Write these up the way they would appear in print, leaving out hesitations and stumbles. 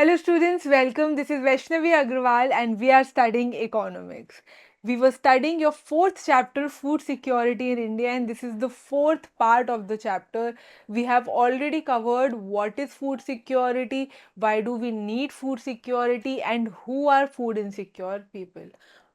Hello students, welcome. This is Vaishnavi Agrawal and we are studying economics. We were studying your fourth chapter, food security in India, and this is the fourth part of the chapter. We have already covered what is food security, why do we need food security, and who are food insecure people.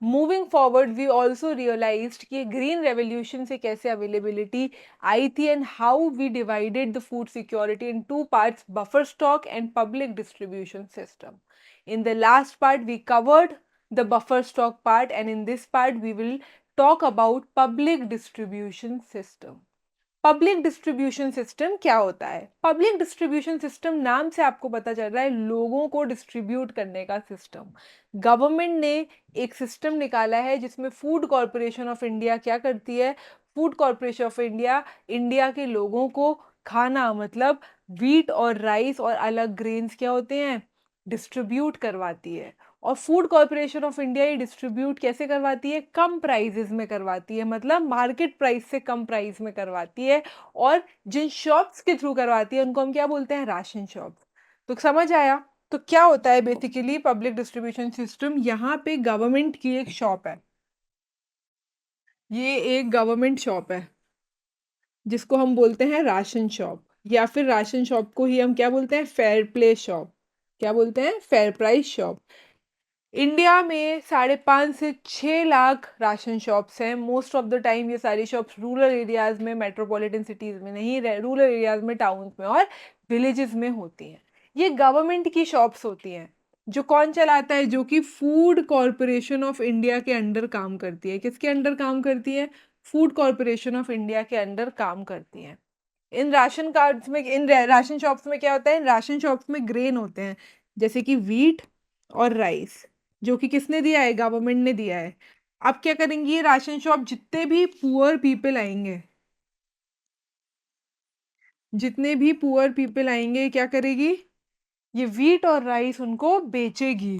Moving forward, we also realized कि green revolution से कैसे availability आई थी and how we divided the food security in two parts, buffer stock and public distribution system. In the last part, we covered the buffer stock part, and in this part, we will talk about public distribution system. Public distribution system क्या होता है? Public distribution system नाम से आपको पता चल रहा है लोगों को डिस्ट्रीब्यूट करने का सिस्टम। गवर्नमेंट ने एक सिस्टम निकाला है जिसमें फूड कॉरपोरेशन ऑफ इंडिया क्या करती है? Food corporation of India India के लोगों को खाना मतलब व्हीट और राइस और अलग ग्रेन्स क्या होते हैं, डिस्ट्रीब्यूट करवाती है। और फूड कॉरपोरेशन ऑफ इंडिया ये डिस्ट्रीब्यूट कैसे करवाती है? कम प्राइजेस में करवाती है, मतलब मार्केट प्राइस से कम प्राइस में करवाती है। और जिन शॉप्स के थ्रू करवाती है उनको हम क्या बोलते हैं? Ration shop. तो समझ आया? तो क्या होता है बेसिकली पब्लिक डिस्ट्रीब्यूशन सिस्टम? यहाँ पे गवर्नमेंट की एक शॉप है, ये एक गवर्नमेंट शॉप है जिसको हम बोलते हैं राशन शॉप, या फिर राशन शॉप को ही हम क्या बोलते हैं? Fair play shop. क्या बोलते हैं? Fair price shop. इंडिया में 5.5 से 6 लाख राशन शॉप्स हैं। मोस्ट ऑफ द टाइम ये सारी शॉप्स रूरल एरियाज में, मेट्रोपॉलिटन सिटीज़ में नहीं, रूरल एरियाज में, टाउन्स में और विलेजेस में होती हैं। ये गवर्नमेंट की शॉप्स होती हैं। जो कौन चलाता है? जो कि फूड कॉरपोरेशन ऑफ इंडिया के अंडर काम करती है। किसके अंडर काम करती है? फूड कॉरपोरेशन ऑफ इंडिया के अंडर काम करती है। इन राशन कार्ड्स में, इन राशन शॉप्स में क्या होता है? इन राशन शॉप्स में ग्रेन होते हैं, जैसे कि व्हीट और राइस, जो कि किसने दिया है? गवर्नमेंट ने दिया है। अब क्या करेंगी ये राशन शॉप? जितने भी पुअर पीपल आएंगे, जितने भी पुअर पीपल आएंगे, क्या करेगी? ये व्हीट और राइस उनको बेचेगी।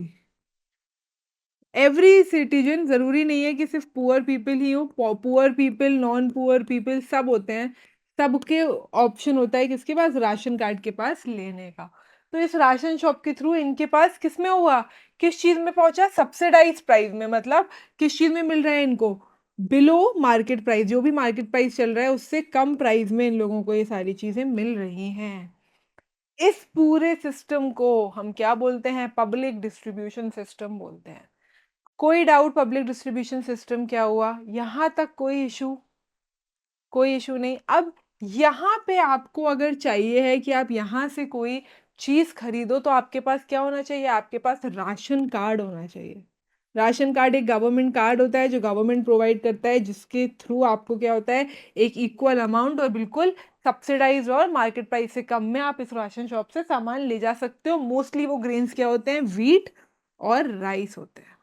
एवरी सिटीजन, जरूरी नहीं है कि सिर्फ पुअर पीपल ही हो, poor people, non poor people सब होते हैं। सबके ऑप्शन होता है किसके पास? राशन कार्ड के पास लेने का। तो इस राशन शॉप के थ्रू इनके पास किस में हुआ? किस चीज में पहुंचा? सब्सिडाइज प्राइस में। मतलब किस चीज में मिल रहा है इनको? Below market price. जो भी मार्केट प्राइस चल रहा है उससे कम प्राइस में इन लोगों को ये सारी चीजें मिल रही हैं। इस पूरे सिस्टम को हम क्या बोलते हैं? पब्लिक डिस्ट्रीब्यूशन सिस्टम बोलते हैं। कोई डाउट? पब्लिक डिस्ट्रीब्यूशन सिस्टम क्या हुआ? यहां तक कोई इशू? कोई इशू नहीं। अब यहाँ पे आपको अगर चाहिए है कि आप यहाँ से कोई चीज खरीदो तो आपके पास क्या होना चाहिए? आपके पास राशन कार्ड होना चाहिए। राशन कार्ड एक गवर्नमेंट कार्ड होता है जो गवर्नमेंट प्रोवाइड करता है, जिसके थ्रू आपको क्या होता है? एक इक्वल अमाउंट और बिल्कुल सब्सिडाइज और मार्केट प्राइस से कम में आप इस राशन शॉप से सामान ले जा सकते हो। मोस्टली वो ग्रेन्स क्या होते हैं? व्हीट और राइस होते हैं।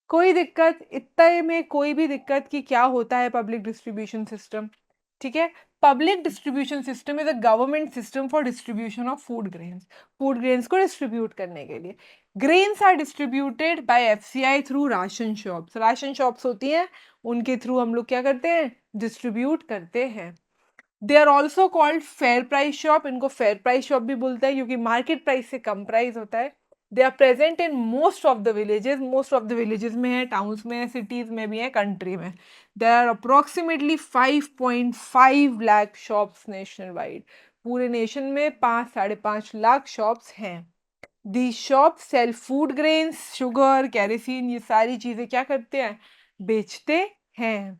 कोई दिक्कत? इतने में कोई भी दिक्कत कि क्या होता है पब्लिक डिस्ट्रीब्यूशन सिस्टम? ठीक है। Public distribution system is a government system for distribution of food grains. Food grains को डिस्ट्रीब्यूट करने के लिए grains are distributed by FCI through ration shops. Ration shops होती हैं, उनके थ्रू हम लोग क्या करते हैं? डिस्ट्रीब्यूट करते हैं। They are also called fair price shop. इनको फेयर प्राइस शॉप भी बोलते हैं क्योंकि मार्केट प्राइस से कम प्राइस होता है। They are present in most of the villages. Most of the villages में है, टाउन्स में है, सिटीज में भी है, कंट्री में। There are approximately 5.5 lakh shops national wide. पूरे नेशन में 5-5.5 लाख शॉप्स हैं। The shop sell food grains, sugar, kerosene, ये सारी चीजें क्या करते हैं? बेचते हैं।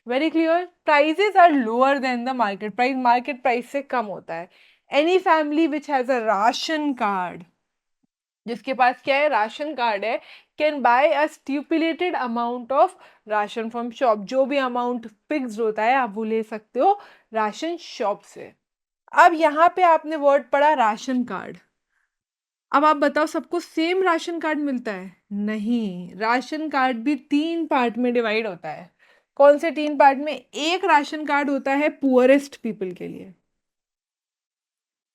Very clear. Prices are lower than the market price. Market price से कम होता है। Any family which has a ration card, जिसके पास क्या है? राशन कार्ड है, can buy a stipulated amount of ration from shop. जो भी अमाउंट फिक्स्ड होता है आप वो ले सकते हो राशन शॉप से। अब यहाँ पे आपने वर्ड पढ़ा राशन कार्ड। अब आप बताओ सबको सेम राशन कार्ड मिलता है? नहीं, राशन कार्ड भी 3 पार्ट में डिवाइड होता है। कौन से 3 पार्ट में? एक राशन कार्ड होता है पुअरेस्ट पीपल के लिए।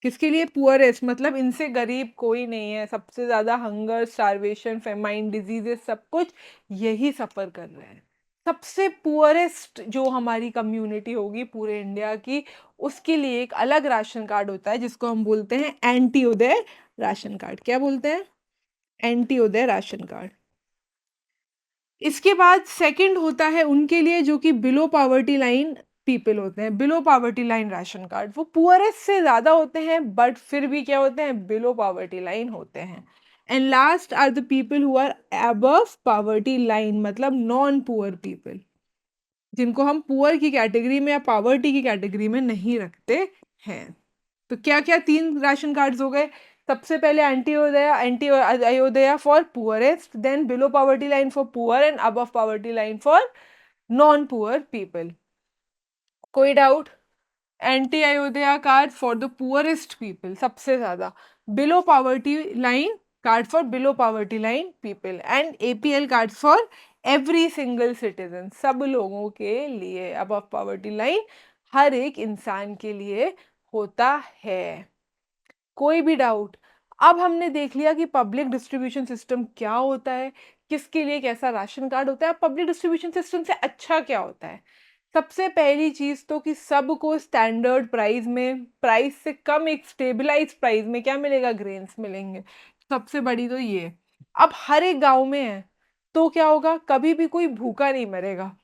किसके लिए? पुअरेस्ट, मतलब इनसे गरीब कोई नहीं है। सबसे ज्यादा हंगर, स्टारवेशन, फेमाइन, डिजीजेस, सब कुछ यही सफर कर रहे हैं। सबसे पुअरेस्ट जो हमारी कम्युनिटी होगी पूरे इंडिया की, उसके लिए एक अलग राशन कार्ड होता है जिसको हम बोलते हैं एंत्योदय राशन कार्ड। क्या बोलते हैं? एंत्योदय राशन कार्ड। इसके बाद सेकंड होता है उनके लिए जो कि बिलो पॉवर्टी लाइन पीपल होते हैं, below poverty line ration card. वो पुअरेस्ट से ज़्यादा होते हैं बट फिर भी क्या होते हैं? बिलो पॉवर्टी लाइन होते हैं। And last are the people who are above poverty line, मतलब नॉन पुअर पीपल, जिनको हम पुअर की कैटेगरी में या पॉवर्टी की कैटेगरी में नहीं रखते हैं। तो क्या-क्या 3 राशन कार्ड्स हो गए? सबसे पहले Antyodaya for poorest, then below poverty line for poor and above poverty line for non poor people. कोई doubt? Antyodaya card for the poorest people सबसे ज़्यादा, below poverty line card for below poverty line people, and APL card for every single citizen, सब लोगों के लिए above poverty line हर एक इंसान के लिए होता है। कोई भी डाउट? अब हमने देख लिया कि पब्लिक डिस्ट्रीब्यूशन सिस्टम क्या होता है, किसके लिए कैसा राशन कार्ड होता है, पब्लिक डिस्ट्रीब्यूशन सिस्टम से अच्छा क्या होता है। सबसे पहली चीज़ तो कि सबको स्टैंडर्ड प्राइस में, प्राइस से कम एक स्टेबलाइज्ड प्राइस में क्या मिलेगा? ग्रेन्स मिलेंगे। सबसे बड़ी तो ये। अब हर एक गाँव में है, तो क्या होगा? कभी भी कोई भूखा नहीं मरेगा।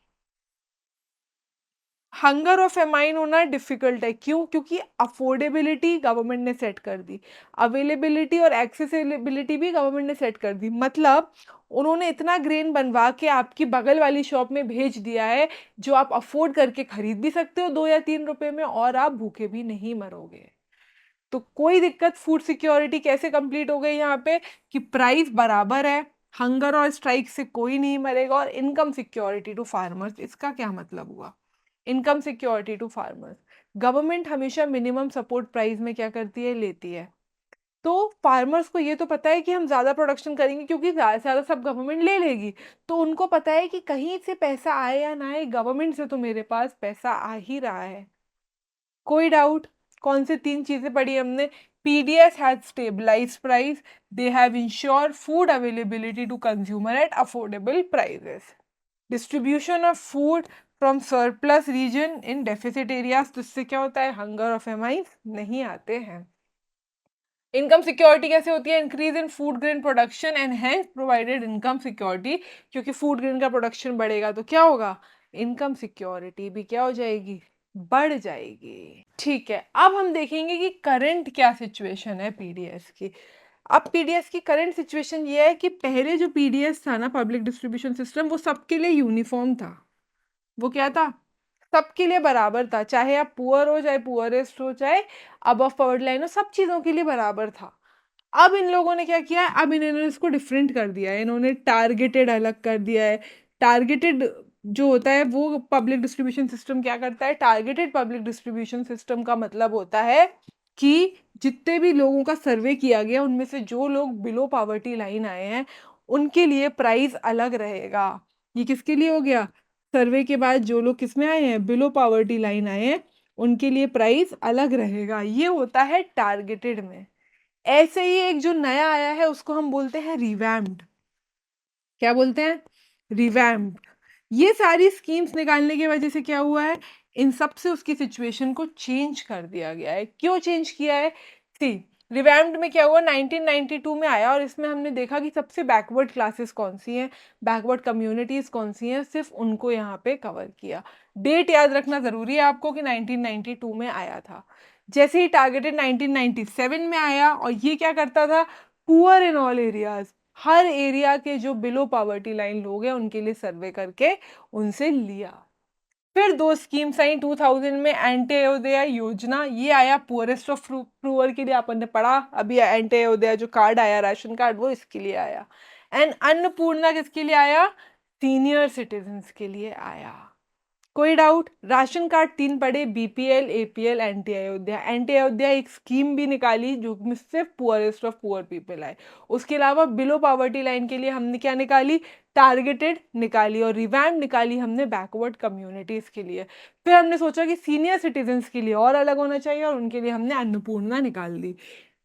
हंगर और फेमाइन होना डिफ़िकल्ट है, क्यों? क्योंकि अफ़ोर्डेबिलिटी गवर्नमेंट ने सेट कर दी, अवेलेबिलिटी और एक्सेसिबिलिटी भी गवर्नमेंट ने सेट कर दी। मतलब उन्होंने इतना ग्रेन बनवा के आपकी बगल वाली शॉप में भेज दिया है, जो आप अफ़ोर्ड करके खरीद भी सकते हो 2 या 3 रुपए में, और आप भूखे भी नहीं मरोगे। तो कोई दिक्कत, फूड सिक्योरिटी कैसे कंप्लीट हो गई यहाँ पे कि प्राइस बराबर है, हंगर और स्ट्राइक से कोई नहीं मरेगा, और इनकम सिक्योरिटी टू फार्मर्स। इसका क्या मतलब हुआ? Income security to farmers, government हमेशा मिनिमम सपोर्ट प्राइस में क्या करती है? लेती है। तो फार्मर्स को ये तो पता है कि हम ज़्यादा प्रोडक्शन करेंगे क्योंकि ज़्यादा से ज़्यादा सब गवर्नमेंट ले लेगी। तो उनको पता है कि कहीं से पैसा आए या ना आए, गवर्नमेंट से तो मेरे पास पैसा आ ही रहा है। कोई डाउट? कौन सी 3 चीज़ें पढ़ी हमने? PDS has stabilised price, they have insured food availability to consumer at affordable prices. Distribution of food from surplus region in deficit areas, तो इससे क्या होता है? हंगर और फेमाइन्स नहीं आते हैं। इनकम सिक्योरिटी कैसे होती है? Increase in food grain production and hence provided income security, क्योंकि फूड ग्रेन का प्रोडक्शन बढ़ेगा तो क्या होगा? इनकम सिक्योरिटी भी क्या हो जाएगी? बढ़ जाएगी। ठीक है, अब हम देखेंगे कि करंट क्या सिचुएशन है पीडीएस की। अब पीडीएस की करंट सिचुएशन ये है कि पहले जो पीडीएस था ना, पब्लिक डिस्ट्रीब्यूशन सिस्टम, वो सबके लिए यूनिफॉर्म था। वो क्या था? सबके लिए बराबर था, चाहे आप पुअर हो, चाहे पुअरेस्ट हो, चाहे अबव पॉवर्टी लाइन हो, सब चीज़ों के लिए बराबर था। अब इन लोगों ने क्या किया है? अब इन्होंने इसको डिफरेंट कर दिया है, इन्होंने टारगेटेड अलग कर दिया है। टारगेटेड जो होता है वो पब्लिक डिस्ट्रीब्यूशन सिस्टम क्या करता है? टारगेटेड पब्लिक डिस्ट्रीब्यूशन सिस्टम का मतलब होता है कि जितने भी लोगों का सर्वे किया गया, उनमें से जो लोग बिलो पॉवर्टी लाइन आए हैं, उनके लिए प्राइस अलग रहेगा। ये किसके लिए हो गया? सर्वे के बाद जो लोग किस में आए हैं? बिलो पॉवर्टी लाइन आए हैं, उनके लिए प्राइस अलग रहेगा। ये होता है टारगेटेड में। ऐसे ही एक जो नया आया है उसको हम बोलते हैं रिवैम्प्ड। क्या बोलते हैं? रिवैम्प्ड। ये सारी स्कीम्स निकालने की वजह से क्या हुआ है? इन सब से उसकी सिचुएशन को चेंज कर दिया गया है। क्यों चेंज किया है? सी, रिवैम्प्ड में क्या हुआ? 1992 में आया, और इसमें हमने देखा कि सबसे बैकवर्ड क्लासेस कौन सी हैं, बैकवर्ड कम्युनिटीज़ कौन सी हैं, सिर्फ उनको यहाँ पे कवर किया। डेट याद रखना ज़रूरी है आपको कि 1992 में आया था। जैसे ही टारगेटेड 1997 में आया, और ये क्या करता था? Poor in all areas, her area के जो बिलो पॉवर्टी लाइन लोग हैं उनके लिए सर्वे करके उनसे लिया। फिर 2 स्कीम्स आई 2000 में, अंत्योदय योजना, ये आया पुअरेस्ट ऑफ पुअर के लिए, अपन ने पढ़ा अभी। अंत्योदय जो कार्ड आया, राशन कार्ड, वो इसके लिए आया। एंड अन्नपूर्णा किसके लिए आया? सीनियर सिटीजन्स के लिए आया। कोई डाउट? राशन कार्ड 3 पढ़े, BPL, APL, anti Ayodhya. Anti Ayodhya एक स्कीम भी निकाली जो में सिर्फ पुअरेस्ट ऑफ पुअर पीपल आए। उसके अलावा बिलो पॉवर्टी लाइन के लिए हमने क्या निकाली? टारगेटेड निकाली, और रिवैम्प निकाली हमने बैकवर्ड कम्युनिटीज़ के लिए। फिर हमने सोचा कि सीनियर सिटीजन्स के लिए और अलग होना चाहिए, और उनके लिए हमने अन्नपूर्णा निकाल दी।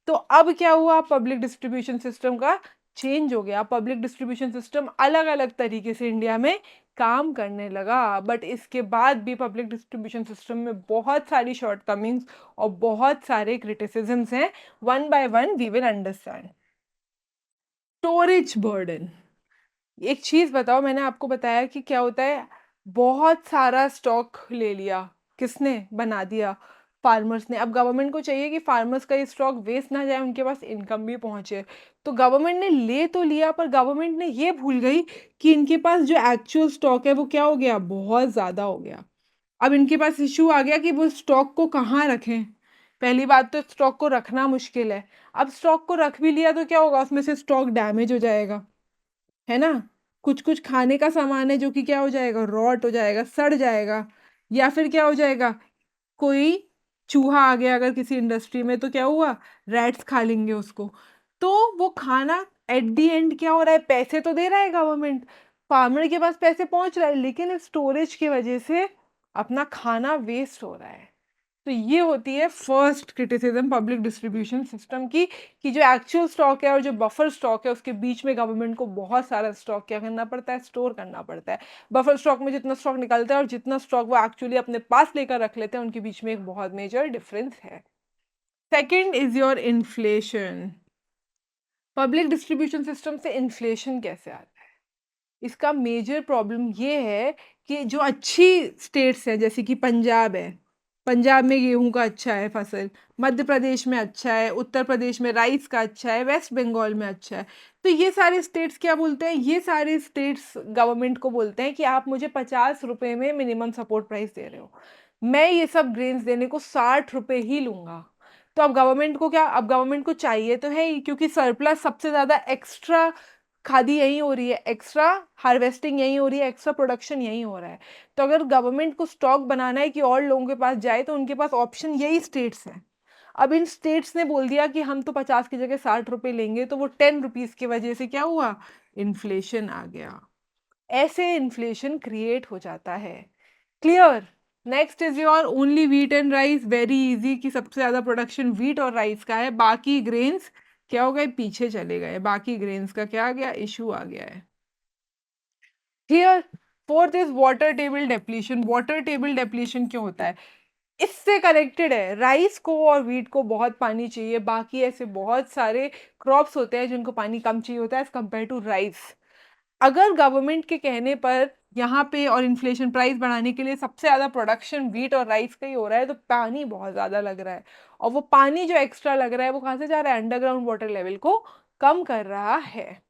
तो अब क्या हुआ? पब्लिक डिस्ट्रीब्यूशन सिस्टम का चेंज हो गया। पब्लिक डिस्ट्रीब्यूशन सिस्टम अलग अलग तरीके से इंडिया में काम करने लगा, बट इसके बाद भी पब्लिक डिस्ट्रीब्यूशन सिस्टम में बहुत सारी शॉर्टकमिंग्स और बहुत सारे क्रिटिसिजम्स हैं। One by one we will understand. Storage burden. एक चीज बताओ, मैंने आपको बताया कि क्या होता है, बहुत सारा स्टॉक ले लिया, किसने बना दिया, फार्मर्स ने। अब गवर्नमेंट को चाहिए कि फार्मर्स का ये स्टॉक वेस्ट ना जाए, उनके पास इनकम भी पहुंचे। तो गवर्नमेंट ने ले तो लिया, पर गवर्नमेंट ने ये भूल गई कि इनके पास जो एक्चुअल स्टॉक है वो क्या हो गया, बहुत ज्यादा हो गया। अब इनके पास इश्यू आ गया कि वो स्टॉक को कहाँ रखें। पहली बात तो स्टॉक को रखना मुश्किल है। अब स्टॉक को रख भी लिया तो क्या होगा, उसमें से स्टॉक डैमेज हो जाएगा, है ना। कुछ कुछ खाने का सामान है जो कि क्या हो जाएगा, रॉट हो जाएगा, सड़ जाएगा। या फिर क्या हो जाएगा, कोई चूहा आ गया अगर किसी इंडस्ट्री में, तो क्या हुआ, रैट्स खा लेंगे उसको। तो वो खाना एट दी एंड क्या हो रहा है, पैसे तो दे रहा है गवर्नमेंट, फार्मर के पास पैसे पहुंच रहा है, लेकिन स्टोरेज की वजह से अपना खाना वेस्ट हो रहा है। तो ये होती है first criticism public distribution system की, कि जो एक्चुअल स्टॉक है और जो बफर स्टॉक है उसके बीच में गवर्नमेंट को बहुत सारा स्टॉक क्या करना पड़ता है, स्टोर करना पड़ता है। बफर स्टॉक में जितना स्टॉक निकलता है और जितना स्टॉक वो एक्चुअली अपने पास लेकर रख लेते हैं, उनके बीच में एक बहुत मेजर डिफरेंस है। Second is your inflation. Public distribution system से इन्फ्लेशन कैसे आता है, इसका मेजर प्रॉब्लम ये है कि जो अच्छी स्टेट्स हैं, जैसे कि पंजाब है, पंजाब में गेहूं का अच्छा है फसल, मध्य प्रदेश में अच्छा है, उत्तर प्रदेश में राइस का अच्छा है, वेस्ट बंगाल में अच्छा है। तो ये सारे स्टेट्स क्या बोलते हैं, ये सारे स्टेट्स गवर्नमेंट को बोलते हैं कि आप मुझे 50 रुपए में मिनिमम सपोर्ट प्राइस दे रहे हो, मैं ये सब ग्रेन्स देने को 60 रुपए ही लूंगा। तो अब गवर्नमेंट को क्या, अब गवर्नमेंट को चाहिए तो है ही, क्योंकि सरप्लस सबसे ज्यादा एक्स्ट्रा खादी यहीं हो रही है, एक्स्ट्रा हार्वेस्टिंग यहीं हो रही है, एक्स्ट्रा प्रोडक्शन यहीं हो रहा है। तो अगर गवर्नमेंट को स्टॉक बनाना है कि और लोगों के पास जाए, तो उनके पास ऑप्शन यही स्टेट्स हैं। अब इन स्टेट्स ने बोल दिया कि हम तो 50 की जगह 60 रुपए लेंगे, तो वो 10 रुपीज की वजह से क्या हुआ, इन्फ्लेशन आ गया। ऐसे इन्फ्लेशन क्रिएट हो जाता है। Clear. Next is your only wheat and rice. Very easy कि सबसे ज्यादा प्रोडक्शन व्हीट और राइस का है, बाकी ग्रेन्स क्या हो गए, पीछे चले गए, बाकी ग्रेन्स का क्या आ गया, इशू आ गया है। Clear. Fourth is water table depletion. Water table depletion क्यों होता है, इससे कनेक्टेड है। राइस को और व्हीट को बहुत पानी चाहिए, बाकी ऐसे बहुत सारे क्रॉप्स होते हैं जिनको पानी कम चाहिए होता है एज कंपेयर टू राइस। अगर गवर्नमेंट के कहने पर यहाँ पे और इन्फ्लेशन प्राइस बढ़ाने के लिए सबसे ज्यादा प्रोडक्शन व्हीट और राइस का ही हो रहा है, तो पानी बहुत ज्यादा लग रहा है, और वो पानी जो एक्स्ट्रा लग रहा है वो कहाँ से जा रहा है, अंडरग्राउंड वाटर लेवल को कम कर रहा है।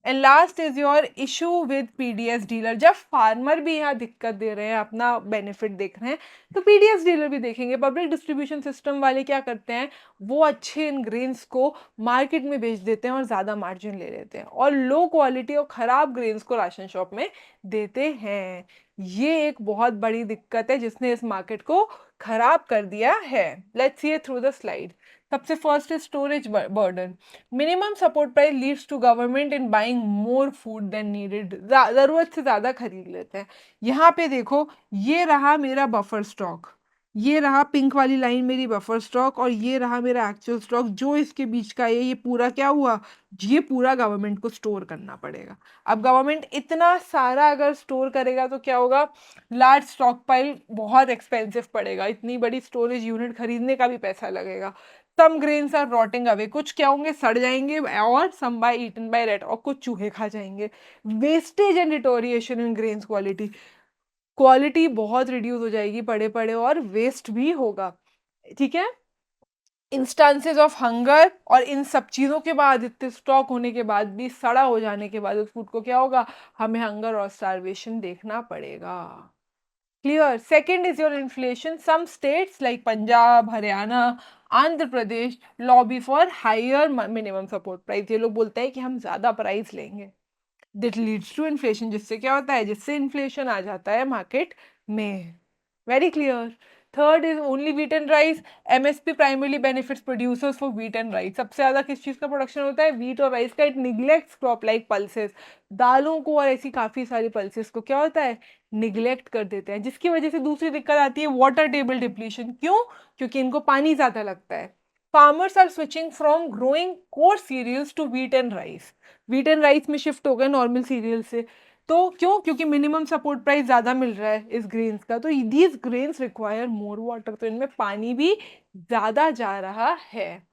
And last is your issue with PDS dealer. जब फार्मर भी यहाँ दिक्कत दे रहे हैं, अपना बेनिफिट देख रहे हैं, तो पीडीएस डीलर भी देखेंगे। पब्लिक डिस्ट्रीब्यूशन सिस्टम वाले क्या करते हैं, वो अच्छे ग्रेन्स को मार्केट में बेच देते हैं और ज़्यादा मार्जिन ले लेते हैं, और लो क्वालिटी और ख़राब ग्रेन्स को राशन शॉप में देते हैं। ये एक बहुत बड़ी दिक्कत है जिसने इस मार्केट को खराब कर दिया है। Let's see through the slide. सबसे फर्स्ट है storage burden. Minimum support price leads to government in buying more food than needed. जरूरत से ज्यादा खरीद लेते हैं। यहाँ पे देखो, ये रहा मेरा बफर स्टॉक, ये रहा पिंक वाली लाइन मेरी बफर स्टॉक, और ये रहा मेरा एक्चुअल स्टॉक, जो इसके बीच का है ये पूरा क्या हुआ, ये पूरा गवर्नमेंट को स्टोर करना पड़ेगा। अब गवर्नमेंट इतना सारा अगर स्टोर करेगा तो क्या होगा, लार्ज स्टॉक पाइल बहुत एक्सपेंसिव पड़ेगा, इतनी बड़ी स्टोरेज यूनिट खरीदने का भी पैसा लगेगा। सम ग्रेन्स आर रॉटिंग अवे, कुछ क्या होंगे, सड़ जाएंगे, और सम बाय ईटन बाय रैट, और कुछ चूहे खा जाएंगे। Wastage and deterioration in grains quality, quality बहुत रिड्यूस हो जाएगी पड़े पड़े, और वेस्ट भी होगा। ठीक है। इंस्टांसेस ऑफ हंगर, और इन सब चीज़ों के बाद, इतने स्टॉक होने के बाद भी सड़ा हो जाने के बाद उस फूड को क्या होगा, हमें हंगर और स्टारवेशन देखना पड़ेगा। Clear. Second is your inflation. Some states like Punjab, Haryana, Andhra Pradesh lobby for higher minimum support price. ये लोग बोलते हैं कि हम ज्यादा प्राइस लेंगे, दिट लीड्स टू इन्फ्लेशन, जिससे क्या होता है, जिससे इन्फ्लेशन आ जाता है मार्केट में। Very clear. Third is only wheat and rice. MSP primarily benefits producers for wheat and rice. सबसे ज्यादा किस चीज का प्रोडक्शन होता है, व्हीट और राइस का। It neglects crop like pulses. दालों को और ऐसी काफी सारी पल्सेस को क्या होता है, निग्लेक्ट कर देते हैं, जिसकी वजह से दूसरी दिक्कत आती है, वाटर टेबल डिप्लीशन। क्यों, क्योंकि इनको पानी ज्यादा लगता है। Farmers are switching from growing core cereals to wheat and rice. Wheat and rice में शिफ्ट हो गए नॉर्मल सीरियल से। तो क्यों? क्योंकि मिनिमम सपोर्ट प्राइस ज़्यादा मिल रहा है इस ग्रेन्स का, तो these grains require more water, तो इनमें पानी भी ज़्यादा जा रहा है।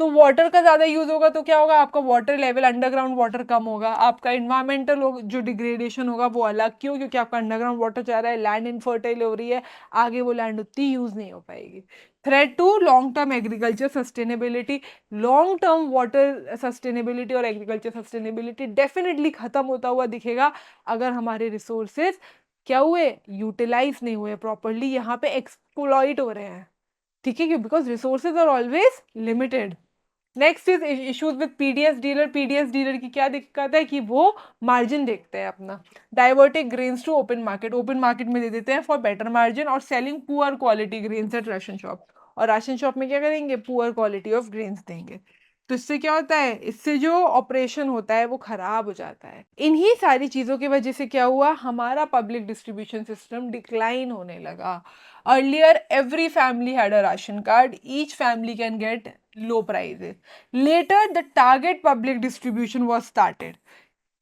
तो वाटर का ज़्यादा यूज़ होगा तो क्या होगा? आपका वाटर लेवल, अंडरग्राउंड वाटर कम होगा, आपका इन्वायरमेंटल जो डिग्रेडेशन होगा वो अलग। क्यों? क्योंकि आपका अंडरग्राउंड वाटर जा रहा है, लैंड इनफर्टाइल हो रही है, आगे वो लैंड उतनी यूज़ नहीं हो पाएगी। Threat to long term agriculture sustainability, long term water sustainability और एग्रीकल्चर सस्टेनेबिलिटी डेफिनेटली खत्म होता हुआ दिखेगा अगर हमारे रिसोर्सेज क्या हुए? यूटिलाइज नहीं हुए प्रॉपरली, यहाँ पे एक्सप्लॉइट हो रहे हैं। ठीक है, because resources are always limited. Next is issues with PDS dealer. PDS dealer की क्या दिक्कत है कि वो मार्जिन देखते हैं अपना, diverting grains to open market, open market में दे देते हैं फॉर बेटर मार्जिन, और selling poor quality grains at ration shop, और राशन शॉप में क्या करेंगे? पुअर क्वालिटी ऑफ ग्रेन्स देंगे। तो इससे क्या होता है? इससे जो ऑपरेशन होता है वो खराब हो जाता है। इन्हीं सारी चीज़ों की वजह से क्या हुआ? हमारा पब्लिक डिस्ट्रीब्यूशन सिस्टम डिक्लाइन होने लगा। Earlier every family had a ration card, each family can get low prices. Later the target public distribution was started.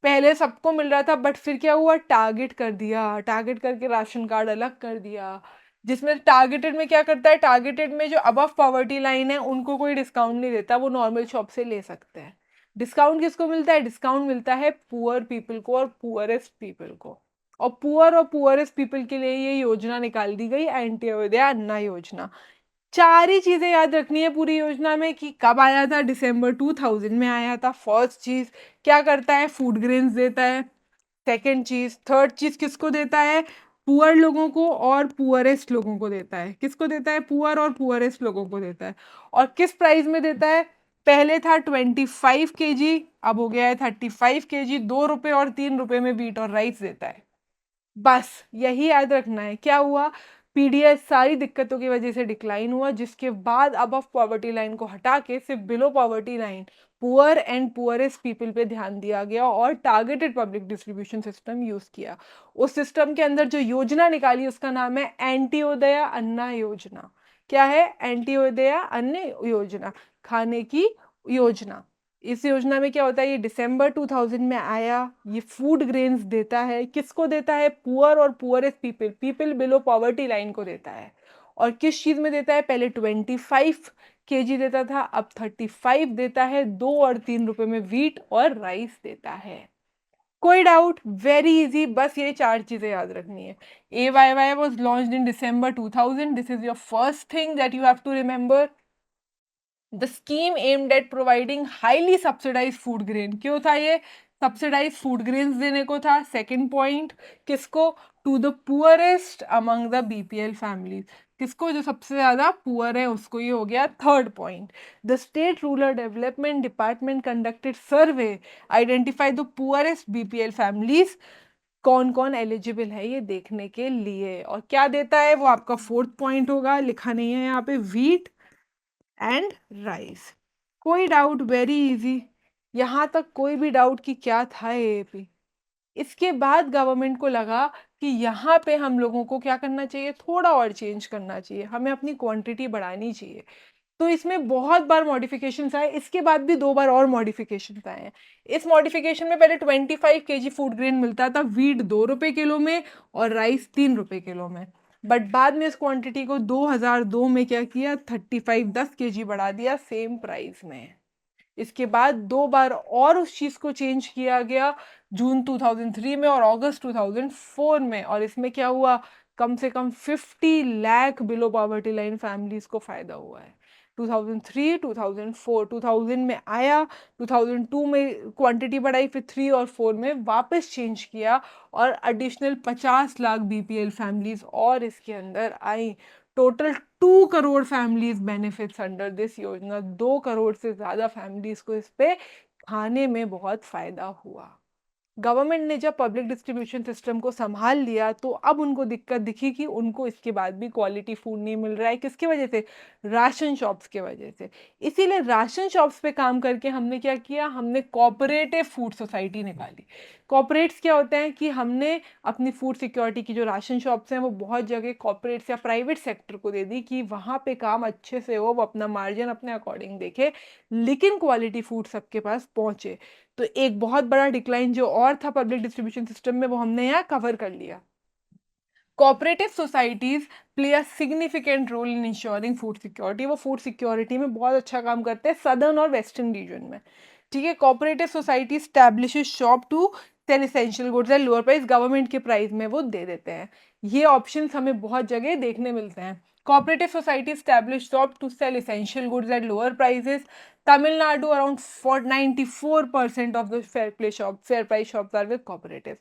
पहले सबको मिल रहा था, बट फिर क्या हुआ? टारगेट कर दिया, टारगेट करके राशन कार्ड अलग कर दिया, जिसमें टारगेटेड में क्या करता है? टारगेटेड में जो अबव पॉवर्टी लाइन है उनको कोई डिस्काउंट नहीं देता, वो नॉर्मल शॉप से ले सकते हैं। डिस्काउंट किसको मिलता है? डिस्काउंट मिलता है पुअर पीपल को और पुअरेस्ट पीपल को, और पुअर और पुअरेस्ट पीपल के लिए ये योजना निकाल दी गई, अंत्योदय अन्ना योजना। चार ही चीजें याद रखनी है पूरी योजना में कि कब आया था? दिसंबर 2000 में आया था। फर्स्ट चीज क्या करता है? फूड ग्रेन्स देता है। सेकंड चीज, थर्ड चीज किसको देता है? पुअर लोगों को और पुअरेस्ट लोगों को देता है। किसको देता है? पुअर और पुअरेस्ट लोगों को देता है। और किस प्राइस में देता है? पहले था 25 kg, अब हो गया है 35 kg। 2 रुपए और 3 रुपए में व्हीट और राइस देता है। बस यही याद रखना है। क्या हुआ? पीडीएस सारी दिक्कतों की वजह से डिक्लाइन हुआ, जिसके बाद अब पॉवर्टी लाइन को हटा के सिर्फ below poverty line, poor and poorest people पे ध्यान दिया गया और targeted public distribution system use किया। उस सिस्टम के अंदर जो योजना निकाली उसका नाम है अंत्योदय अन्ना योजना। क्या है? अंत्योदय अन्न योजना, खाने की योजना। इस योजना में क्या होता है? ये दिसंबर 2000 में आया। ये फूड ग्रेन्स देता है। किसको देता है? पुअर और poorest people, people below poverty line को देता है। और किस चीज में देता है? पहले 25 kg देता था, अब 35 देता है। 2 और 3 रुपए में व्हीट और राइस देता है। कोई डाउट? वेरी इजी, बस ये चार चीजें याद रखनी है। AYY was launched in December 2000. This is your first thing that you have to remember. The scheme aimed at providing highly subsidised food grain. क्यों था ये? सब्सिडाइज फूड ग्रेन्स देने को था। सेकेंड पॉइंट किसको? To the poorest among the BPL families. किसको? जो सबसे ज्यादा पुअर है उसको। ये हो गया third point. The state rural development department conducted survey, identify the poorest BPL families, कौन कौन एलिजिबल है ये देखने के लिए। और क्या देता है वो आपका फोर्थ पॉइंट होगा, लिखा नहीं है यहाँ पे, व्हीट एंड राइस। कोई डाउट? वेरी इजी, यहाँ तक कोई भी डाउट कि क्या था एएपी। इसके बाद गवर्नमेंट को लगा कि यहाँ पे हम लोगों को क्या करना चाहिए? थोड़ा और चेंज करना चाहिए, हमें अपनी क्वांटिटी बढ़ानी चाहिए। तो इसमें बहुत बार मॉडिफिकेशंस आए, इसके बाद भी 2 बार और मॉडिफिकेशंस आए हैं। इस मॉडिफिकेशन में पहले 25 kg फूड ग्रेन मिलता था, व्हीट 2 रुपए किलो में और राइस 3 रुपए किलो में। बट बाद में इस क्वांटिटी को 2002 में क्या किया? 35 10 kg बढ़ा दिया सेम प्राइस में। इसके बाद 2 बार और उस चीज को चेंज किया गया, जून 2003 में और अगस्त 2004 में। और इसमें क्या हुआ? कम से कम 50 lakh below poverty line families को फायदा हुआ है। 2003, 2004, 2000 में आया, 2002 में क्वांटिटी बढ़ाई, फिर 3 और 4 में वापस चेंज किया और एडिशनल 50 लाख बीपीएल फैमिलीज और इसके अंदर आई। Total 2 crore families benefits under this yojana. 2 crore से ज्यादा फैमिलीज को इस पे खाने में बहुत फायदा हुआ। गवर्नमेंट ने जब पब्लिक डिस्ट्रीब्यूशन सिस्टम को संभाल लिया तो अब उनको दिक्कत दिखी कि उनको इसके बाद भी क्वालिटी फूड नहीं मिल रहा है। किसकी वजह से? राशन शॉप्स के वजह से। इसीलिए राशन शॉप्स पे काम करके हमने क्या किया? हमने कोऑपरेटिव फूड सोसाइटी निकाली। कॉर्पोरेट्स क्या होते हैं कि हमने अपनी फूड सिक्योरिटी की जो राशन शॉप्स हैं वो बहुत जगह कॉर्पोरेट्स या प्राइवेट सेक्टर को दे दी कि वहाँ पे काम अच्छे से हो, वो अपना मार्जिन अपने अकॉर्डिंग देखे, लेकिन क्वालिटी फूड सबके पास पहुँचे। तो एक बहुत बड़ा डिक्लाइन जो और था पब्लिक डिस्ट्रीब्यूशन सिस्टम में वो हमने यहाँ कवर कर लिया। Cooperative societies play a significant role in insuring food security. वो फूड सिक्योरिटी में बहुत अच्छा काम करते हैं सदर्न और वेस्टर्न रीजन में। ठीक है, cooperative society establishes shop to sell essential goods at lower price, government के प्राइस में वो दे देते हैं। ये ऑप्शंस हमें बहुत जगह देखने मिलते हैं। Cooperative society establish shop to sell essential goods at lower prices. Tamil Nadu around 94% of the fair price shops are with cooperative.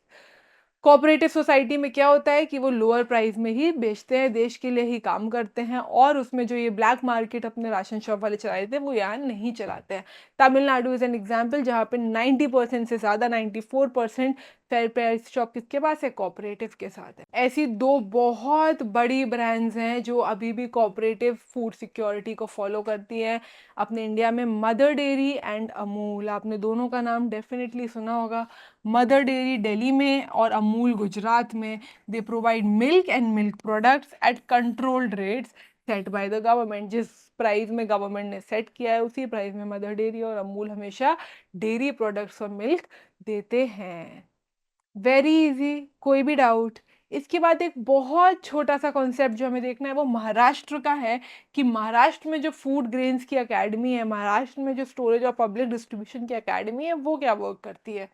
Cooperative society में क्या होता है कि वो लोअर प्राइस में ही बेचते हैं, देश के लिए ही काम करते हैं, और उसमें जो ये ब्लैक मार्केट अपने राशन शॉप वाले चलाते थे वो यहाँ नहीं चलाते हैं। तमिलनाडु इज एन एग्जाम्पल जहाँ पे 90% से ज़्यादा 94% फेयर प्राइस शॉप किसके पास है, कोऑपरेटिव के साथ है। ऐसी दो बहुत बड़ी ब्रांड्स हैं जो अभी भी कोऑपरेटिव फूड सिक्योरिटी को फॉलो करती हैं अपने इंडिया में, मदर डेयरी एंड अमूल। आपने दोनों का नाम डेफिनेटली सुना होगा। मदर डेयरी दिल्ली में और अमूल गुजरात में। They provide milk and milk products at controlled rates set by the government. जिस प्राइस में गवर्नमेंट ने सेट किया है उसी प्राइस में मदर डेयरी और अमूल हमेशा डेयरी प्रोडक्ट्स और मिल्क देते हैं। वेरी इजी, कोई भी डाउट? इसके बाद एक बहुत छोटा सा कॉन्सेप्ट जो हमें देखना है वो महाराष्ट्र का है, कि महाराष्ट्र में जो फूड ग्रेन्स की अकेडमी है, महाराष्ट्र में जो स्टोरेज और पब्लिक डिस्ट्रीब्यूशन की अकेडमी है वो क्या वर्क करती है।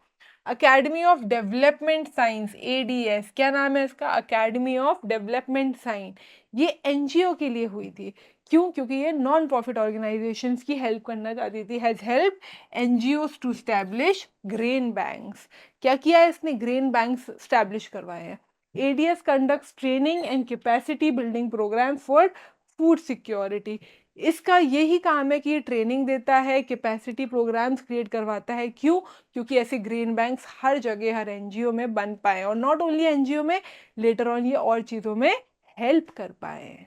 Academy of development science, ADS, क्या नाम है इसका, अकेडमी ऑफ डेवलपमेंट साइंस। ये एनजीओ के लिए हुई थी। क्यों? क्योंकि ये नॉन प्रॉफिट ऑर्गेनाइजेशंस की हेल्प करना चाहती थी। Has help NGOs to establish grain banks. क्या किया है इसने, ग्रेन बैंक्स स्टैब्लिश करवाए हैं। ADS conducts training and capacity building programme for food security. इसका यही काम है कि ये ट्रेनिंग देता है, कैपेसिटी प्रोग्राम्स क्रिएट करवाता है। क्यों? क्योंकि ऐसे ग्रेन बैंक्स हर जगह हर एनजीओ में बन पाए, और नॉट ओनली एनजीओ में, लेटर ऑन ये और चीज़ों में हेल्प कर पाए।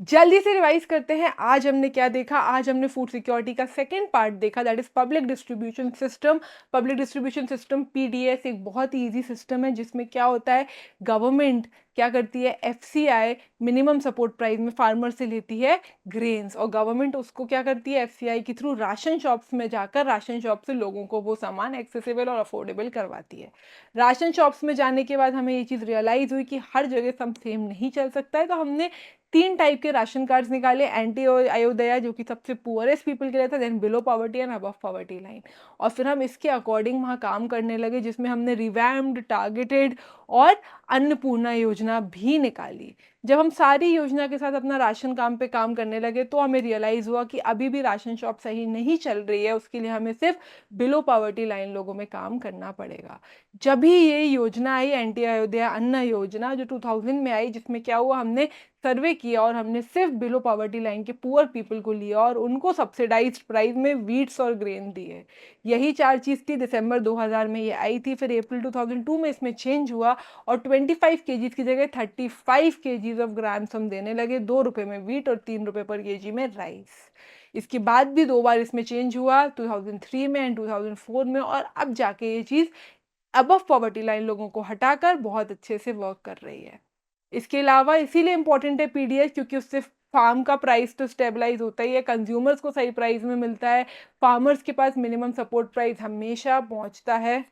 जल्दी से रिवाइज करते हैं, आज हमने क्या देखा। आज हमने फूड सिक्योरिटी का सेकंड पार्ट देखा, that is public distribution system. Public distribution system PDS एक बहुत ही इजी सिस्टम है जिसमें क्या होता है, गवर्नमेंट क्या करती है, एफसीआई मिनिमम सपोर्ट प्राइस में फार्मर से लेती है ग्रेन्स, और गवर्नमेंट उसको क्या करती है, एफसीआई के थ्रू राशन शॉप्स में जाकर राशन शॉप से लोगों को वो सामान एक्सेसिबल और अफोर्डेबल करवाती है। राशन शॉप्स में जाने के बाद हमें ये चीज़ रियलाइज़ हुई कि हर जगह सब सेम नहीं चल सकता है, तो हमने 3 टाइप के राशन कार्ड्स निकाले। एंटी अयोदया जो कि सबसे पुअरेस्ट पीपल के लिए था, then below poverty and above poverty line, और फिर हम इसके अकॉर्डिंग वहाँ काम करने लगे, जिसमें हमने रिवैम्ड, टारगेटेड और अन्नपूर्णा योजना भी निकाली। जब हम सारी योजना के साथ अपना राशन काम पे काम करने लगे तो हमें रियलाइज़ हुआ कि अभी भी राशन शॉप सही नहीं चल रही है, उसके लिए हमें सिर्फ बिलो पॉवर्टी लाइन लोगों में काम करना पड़ेगा। जब भी ये योजना आई, एंटी अयोध्या अन्न योजना, जो 2000 में आई, जिसमें क्या हुआ, हमने सर्वे किया और हमने सिर्फ बिलो पॉवर्टी लाइन के पुअर पीपल को लिया और उनको सब्सिडाइज्ड प्राइस में वीट्स और ग्रेन दिए। यही 4 चीज़ थी। दिसंबर 2000 में ये आई थी, फिर अप्रैल 2002 में इसमें चेंज हुआ और 25 केजीज की जगह 35 केजीज ऑफ ग्राम्स हम देने लगे, 2 रुपये में वीट और 3 रुपये पर केजी में राइस। इसके बाद भी 2 बार इसमें चेंज हुआ, 2003 में एंड 2004 में, और अब जाके ये चीज़ अबव पॉवर्टी लाइन लोगों को हटाकर बहुत अच्छे से वर्क कर रही है। इसके अलावा इसीलिए इंपॉर्टेंट है पीडीएस, क्योंकि उससे फार्म का प्राइस तो स्टेबलाइज होता ही है, कंज्यूमर्स को सही प्राइस में मिलता है, फार्मर्स के पास मिनिमम सपोर्ट प्राइस हमेशा पहुंचता है,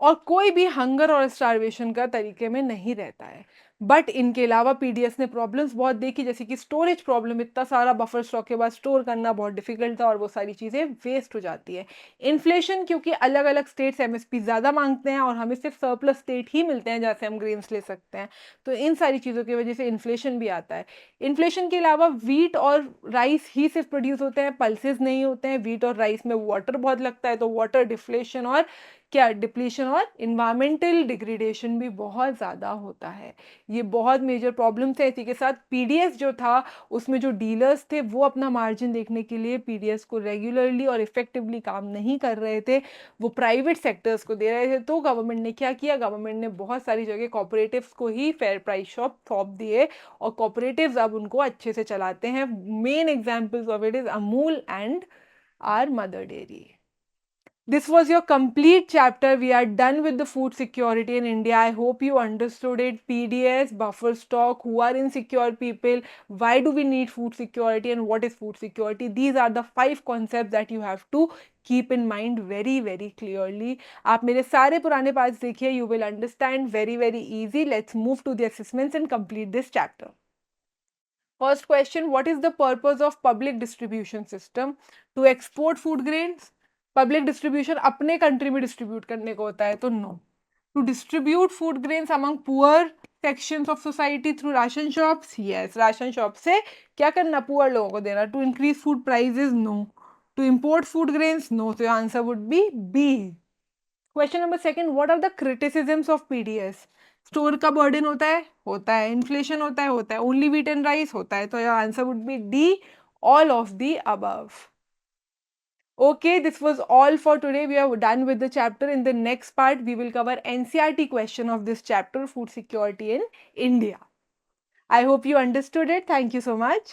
और कोई भी हंगर और स्टारवेशन का तरीके में नहीं रहता है। बट इनके अलावा पीडीएस ने प्रॉब्लम्स बहुत देखी, जैसे कि स्टोरेज प्रॉब्लम, इतना सारा बफर स्टॉक के बाद स्टोर करना बहुत डिफिकल्ट था और वो सारी चीज़ें वेस्ट हो जाती है। इन्फ्लेशन, क्योंकि अलग अलग स्टेट्स एमएसपी ज़्यादा मांगते हैं और हमें सिर्फ सरप्लस स्टेट ही मिलते हैं जहाँ से हम ग्रेन्स ले सकते हैं, तो इन सारी चीज़ों की वजह से इन्फ्लेशन भी आता है। इन्फ्लेशन के अलावा वीट और राइस ही सिर्फ प्रोड्यूस होते हैं, पल्सेस नहीं होते हैं। वीट और राइस में वाटर बहुत लगता है, तो वाटर डिफ्लेशन और क्या डिप्लीशन और इन्वायरमेंटल डिग्रेडेशन भी बहुत ज़्यादा होता है। ये बहुत मेजर प्रॉब्लम्स है। इसी के साथ पीडीएस जो था, उसमें जो डीलर्स थे वो अपना मार्जिन देखने के लिए पीडीएस को रेगुलरली और इफेक्टिवली काम नहीं कर रहे थे, वो प्राइवेट सेक्टर्स को दे रहे थे। तो गवर्नमेंट ने क्या किया, गवर्नमेंट ने बहुत सारी जगह कॉपरेटिव्स को ही फेयर प्राइस शॉप सौंप दिए और कॉपरेटिव्स अब उनको अच्छे से चलाते हैं। Main examples of it is Amul and are mother dairy. This was your complete chapter. We are done with the food security in India. I hope you understood it. PDS, buffer stock, who are insecure people, why do we need food security, and what is food security? These are the 5 concepts that you have to keep in mind very, very clearly. आप मेरे सारे पुराने parts देखिए, you will understand very, very easy. Let's move to the assessments and complete this chapter. First question, what is the purpose of public distribution system? To export food grains? Public distribution अपने country में distribute करने को होता है, तो no. To distribute food grains among poor sections of society through ration shops? Yes, ration shop से क्या करना, poor लोगों को देना. To increase food prices? No. To import food grains? No. So your answer would be B. Question number second, what are the criticisms of PDS? Store का burden होता है inflation होता है ओनली व्हीट एंड राइस होता है, तो your answer would be D, all of the above. Okay, this was all for today. We are done with the chapter. In the next part, we will cover NCERT question of this chapter, food security in India. I hope you understood it. Thank you so much.